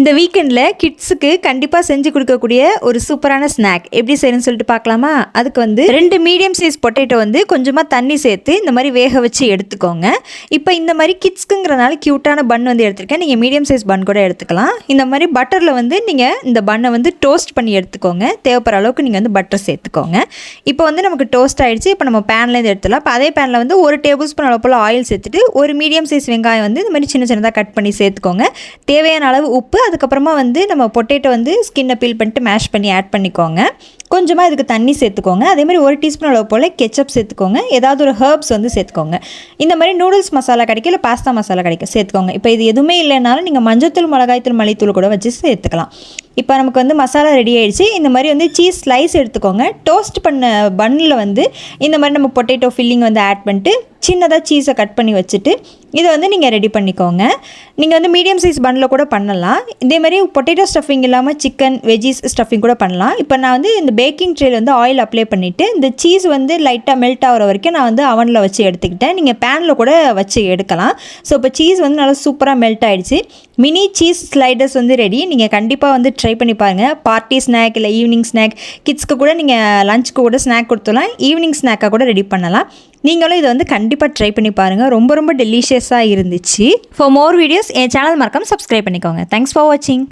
இந்த வீக்கெண்டில் கிட்ஸுக்கு கண்டிப்பாக செஞ்சு கொடுக்கக்கூடிய ஒரு சூப்பரான ஸ்நாக் எப்படி செய்யணும்னு சொல்லிட்டு பார்க்கலாமா? அதுக்கு வந்து 2 மீடியம் சைஸ் பொட்டேட்டோ வந்து கொஞ்சமாக தண்ணி சேர்த்து இந்த மாதிரி வேக வச்சு எடுத்துக்கோங்க. இப்போ இந்த மாதிரி கிட்ஸ்க்குங்கிறனால க்யூட்டான பன் வந்து எடுத்துருக்கேன். நீங்கள் மீடியம் சைஸ் பன் கூட எடுத்துக்கலாம். இந்த மாதிரி பட்டரில் வந்து நீங்கள் இந்த பன்னை வந்து டோஸ்ட் பண்ணி எடுத்துக்கோங்க. தேவைப்படுற அளவுக்கு நீங்கள் வந்து பட்டர் சேர்த்துக்கோங்க. இப்போ வந்து நமக்கு டோஸ்ட் ஆகிடுச்சு. இப்போ நம்ம பேன்லேருந்து எடுத்துடலாம். இப்போ அதே பேனில் வந்து 1 டேபிள் ஸ்பூன் அளவு போல் ஆயில் சேர்த்துட்டு ஒரு மீடியம் சைஸ் வெங்காயம் வந்து இந்த மாதிரி சின்ன சின்னதாக கட் பண்ணி சேர்த்துக்கோங்க. தேவையான அளவு உப்பு, அதுக்கப்புறமா வந்து நம்ம பொட்டேட்டோ வந்து ஸ்கின்னை பீல் பண்ணிட்டு மேஷ் பண்ணி ஆட் பண்ணிக்கோங்க. கொஞ்சமாக இதுக்கு தண்ணி சேர்த்துக்கோங்க. அதேமாதிரி 1 டீஸ்பூன் அளவு போல் கெச்சப் சேர்த்துக்கோங்க. ஏதாவது ஒரு ஹர்ப்ஸ் வந்து சேர்த்துக்கோங்க. இந்த மாதிரி நூடுல்ஸ் மசாலா கிடைக்கும், இல்லை பாஸ்தா மசாலா கிடைக்கும், சேர்த்துக்கோங்க. இப்போ இது எதுவுமே இல்லைனாலும் நீங்கள் மஞ்சத்தூள், மிளகாய்த்தூள், மல்லித்தூள் கூட வச்சு சேர்த்துக்கலாம். இப்போ நமக்கு வந்து மசாலா ரெடி ஆகிடுச்சு. இந்த மாதிரி வந்து சீஸ் ஸ்லைஸ் எடுத்துக்கோங்க. டோஸ்ட் பண்ண பன்னில் வந்து இந்த மாதிரி நம்ம பொட்டேட்டோ ஃபில்லிங் வந்து ஆட் பண்ணிட்டு சின்னதாக சீஸை கட் பண்ணி வச்சுட்டு இதை வந்து நீங்கள் ரெடி பண்ணிக்கோங்க. நீங்கள் வந்து மீடியம் சைஸ் பன்னில் கூட பண்ணலாம். இதே மாதிரி பொட்டேட்டோ ஸ்டஃபிங் இல்லாமல் சிக்கன் வெஜ்ஜீஸ் ஸ்டஃபிங் கூட பண்ணலாம். இப்போ நான் வந்து இந்த பேக்கிங் ட்ரேயில் வந்து ஆயில் அப்ளை பண்ணிவிட்டு இந்த சீஸ் வந்து லைட்டாக மெல்ட் ஆகிற வரைக்கும் நான் வந்து அவனில் வச்சு எடுத்துக்கிட்டேன். நீங்கள் பேனில் கூட வச்சு எடுக்கலாம். ஸோ இப்போ சீஸ் வந்து நல்லா சூப்பராக மெல்ட் ஆகிடுச்சு. மினி சீஸ் ஸ்லைடர்ஸ் வந்து ரெடி. நீங்கள் கண்டிப்பாக வந்து ட்ரை பண்ணி பாருங்கள். பார்ட்டி ஸ்நாக் இல்லை ஈவினிங் ஸ்நாக், கிட்ஸ்க்கு கூட நீங்கள் லஞ்சுக்கு கூட ஸ்நாக் கொடுத்துலாம். ஈவினிங் ஸ்நாக்காக கூட ரெடி பண்ணலாம். நீங்களும் இதை வந்து கண்டிப்பாக ட்ரை பண்ணி பாருங்கள். ரொம்ப ரொம்ப டெலிஷியஸாக இருந்துச்சு. For more videos N channel மறக்காம சப்ஸ்கிரைப் பண்ணிக்கோங்க. தேங்க்ஸ் ஃபார் வாட்சிங்.